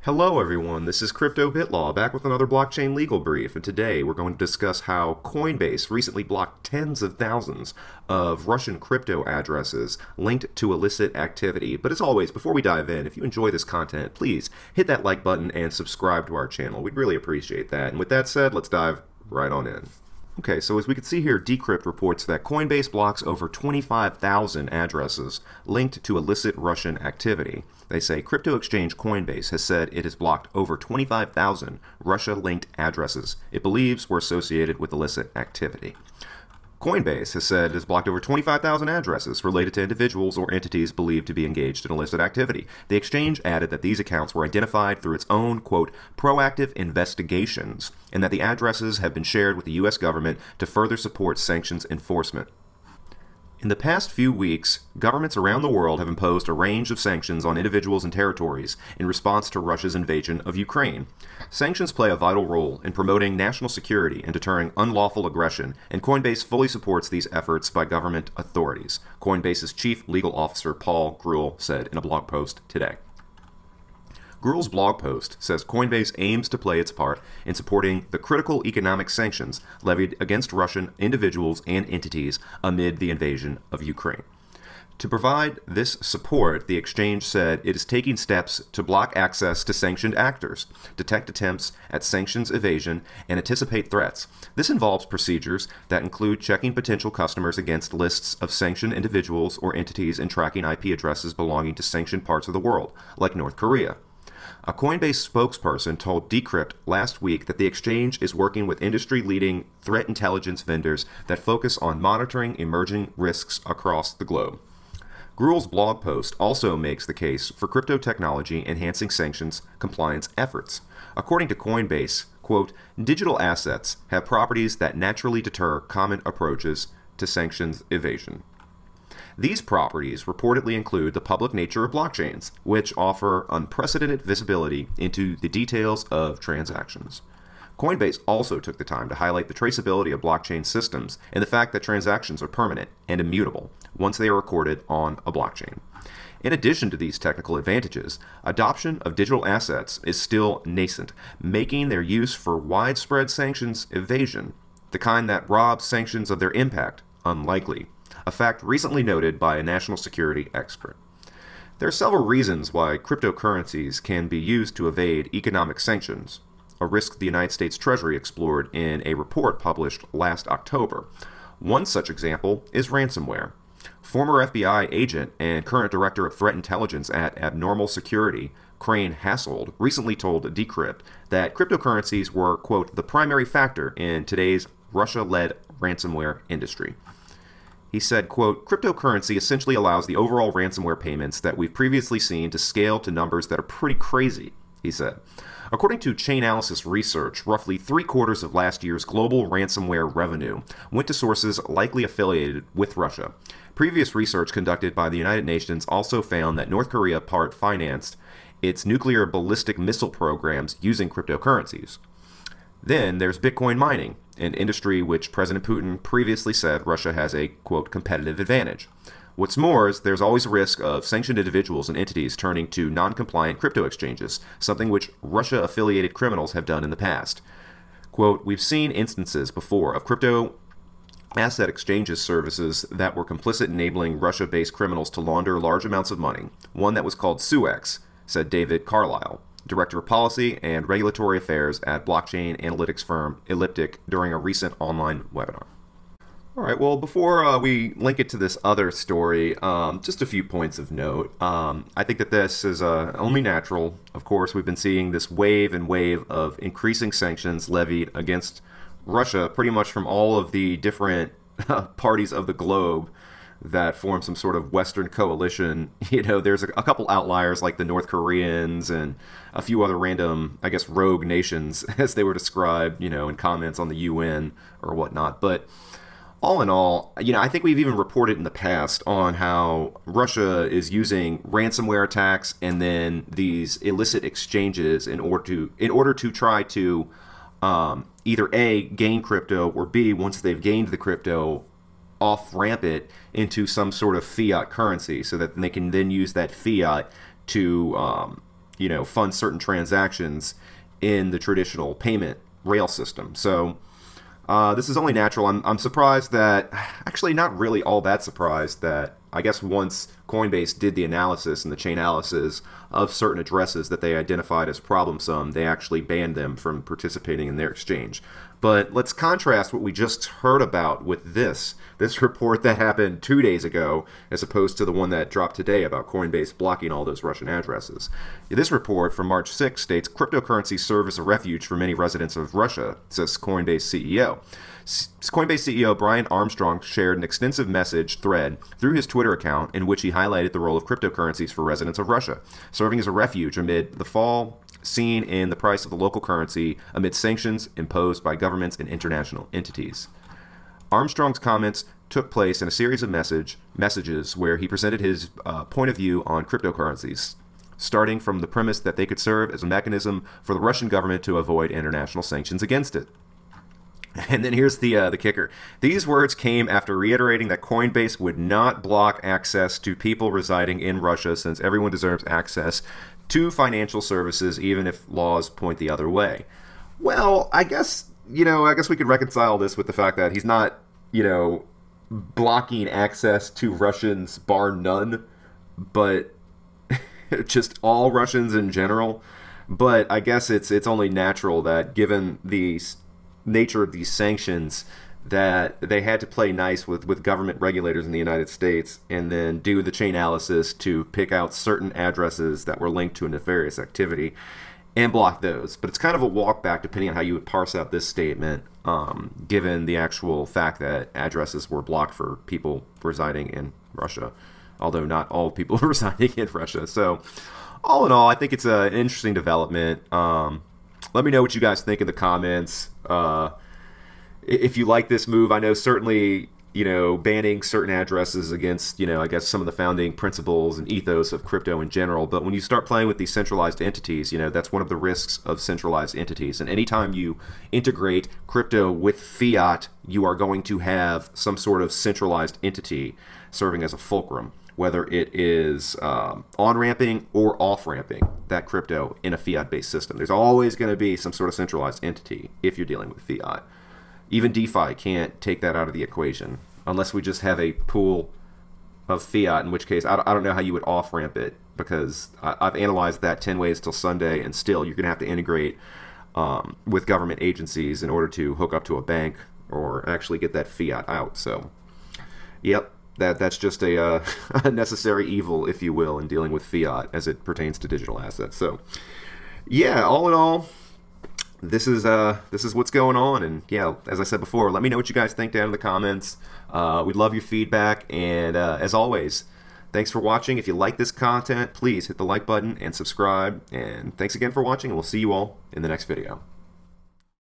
Hello everyone, this is Crypto BitLaw back with another blockchain legal brief, and today we're going to discuss how Coinbase recently blocked tens of thousands of Russian crypto addresses linked to illicit activity. But as always, before we dive in, if you enjoy this content, please hit that like button and subscribe to our channel. We'd really appreciate that. And with that said, let's dive right on in. Okay, so as we can see here, Decrypt reports that Coinbase blocks over 25,000 addresses linked to illicit Russian activity. They say crypto exchange Coinbase has said it has blocked over 25,000 Russia-linked addresses it believes were associated with illicit activity. Coinbase has said it has blocked over 25,000 addresses related to individuals or entities believed to be engaged in illicit activity. The exchange added that these accounts were identified through its own, quote, proactive investigations, and that the addresses have been shared with the U.S. government to further support sanctions enforcement. In the past few weeks, governments around the world have imposed a range of sanctions on individuals and territories in response to Russia's invasion of Ukraine. Sanctions play a vital role in promoting national security and deterring unlawful aggression, and Coinbase fully supports these efforts by government authorities, Coinbase's chief legal officer Paul Grewal said in a blog post today. Grewal's blog post says Coinbase aims to play its part in supporting the critical economic sanctions levied against Russian individuals and entities amid the invasion of Ukraine. To provide this support, the exchange said it is taking steps to block access to sanctioned actors, detect attempts at sanctions evasion, and anticipate threats. This involves procedures that include checking potential customers against lists of sanctioned individuals or entities and tracking IP addresses belonging to sanctioned parts of the world, like North Korea. A Coinbase spokesperson told Decrypt last week that the exchange is working with industry-leading threat intelligence vendors that focus on monitoring emerging risks across the globe. Grewal's blog post also makes the case for crypto technology enhancing sanctions compliance efforts. According to Coinbase, quote, digital assets have properties that naturally deter common approaches to sanctions evasion. These properties reportedly include the public nature of blockchains, which offer unprecedented visibility into the details of transactions. Coinbase also took the time to highlight the traceability of blockchain systems and the fact that transactions are permanent and immutable once they are recorded on a blockchain. In addition to these technical advantages, adoption of digital assets is still nascent, making their use for widespread sanctions evasion, the kind that robs sanctions of their impact, unlikely. A fact recently noted by a national security expert. There are several reasons why cryptocurrencies can be used to evade economic sanctions, a risk the United States Treasury explored in a report published last October. One such example is ransomware. Former FBI agent and current director of threat intelligence at Abnormal Security, Crane Hassold, recently told Decrypt that cryptocurrencies were, quote, the primary factor in today's Russia-led ransomware industry. He said, quote, cryptocurrency essentially allows the overall ransomware payments that we've previously seen to scale to numbers that are pretty crazy, he said. According to Chainalysis Research, roughly 3/4 of last year's global ransomware revenue went to sources likely affiliated with Russia. Previous research conducted by the United Nations also found that North Korea part financed its nuclear ballistic missile programs using cryptocurrencies. Then there's Bitcoin mining, an industry which President Putin previously said Russia has a, quote, competitive advantage. What's more is there's always a risk of sanctioned individuals and entities turning to non-compliant crypto exchanges, something which Russia-affiliated criminals have done in the past. Quote, we've seen instances before of crypto asset exchanges services that were complicit enabling Russia-based criminals to launder large amounts of money, one that was called Suex, said David Carlisle, Director of Policy and Regulatory Affairs at blockchain analytics firm Elliptic, during a recent online webinar. All right, well, before we link it to this other story, just a few points of note. I think that this is only natural. Of course, we've been seeing this wave and wave of increasing sanctions levied against Russia pretty much from all of the different parties of the globe that form some sort of Western coalition. You know, there's a couple outliers like the North Koreans and a few other random, I guess, rogue nations, as they were described, you know, in comments on the UN or whatnot. But all in all, you know, I think we've even reported in the past on how Russia is using ransomware attacks and then these illicit exchanges in order to try to either A, gain crypto, or B, once they've gained the crypto, off-ramp it into some sort of fiat currency so that they can then use that fiat to fund certain transactions in the traditional payment rail system. So this is only natural. I'm surprised that, actually not really all that surprised that, I guess once Coinbase did the analysis and the chain analysis of certain addresses that they identified as problemsome, they actually banned them from participating in their exchange. But let's contrast what we just heard about with this report that happened 2 days ago, as opposed to the one that dropped today about Coinbase blocking all those Russian addresses. This report from March 6 states, cryptocurrencies serve as a refuge for many residents of Russia, says Coinbase CEO. Coinbase CEO Brian Armstrong shared an extensive message thread through his Twitter account in which he highlighted the role of cryptocurrencies for residents of Russia, serving as a refuge amid the fall seen in the price of the local currency amid sanctions imposed by governments and international entities. Armstrong's comments took place in a series of messages where he presented his point of view on cryptocurrencies, starting from the premise that they could serve as a mechanism for the Russian government to avoid international sanctions against it. And then here's the kicker. These words came after reiterating that Coinbase would not block access to people residing in Russia, since everyone deserves access to financial services, even if laws point the other way. Well, I guess we could reconcile this with the fact that he's not, blocking access to Russians bar none, but just all Russians in general. But I guess it's only natural that, given the nature of these sanctions, that they had to play nice with government regulators in the United States and then do the chain analysis to pick out certain addresses that were linked to a nefarious activity and block those. But it's kind of a walk back depending on how you would parse out this statement, given the actual fact that addresses were blocked for people residing in Russia, although not all people residing in Russia. So all in all, I think it's an interesting development. Let me know what you guys think in the comments. If you like this move, I know certainly, banning certain addresses against, I guess some of the founding principles and ethos of crypto in general. But when you start playing with these centralized entities, that's one of the risks of centralized entities. And anytime you integrate crypto with fiat, you are going to have some sort of centralized entity serving as a fulcrum, whether it is on-ramping or off-ramping that crypto in a fiat-based system. There's always going to be some sort of centralized entity if you're dealing with fiat. Even DeFi can't take that out of the equation unless we just have a pool of fiat, in which case I don't know how you would off-ramp it, because I've analyzed that 10 ways till Sunday, and still you're going to have to integrate with government agencies in order to hook up to a bank or actually get that fiat out. So, yep. That's just a necessary evil, if you will, in dealing with fiat as it pertains to digital assets. So, yeah, all in all, this is what's going on. And yeah, as I said before, let me know what you guys think down in the comments. We'd love your feedback. And as always, thanks for watching. If you like this content, please hit the like button and subscribe. And thanks again for watching, and we'll see you all in the next video.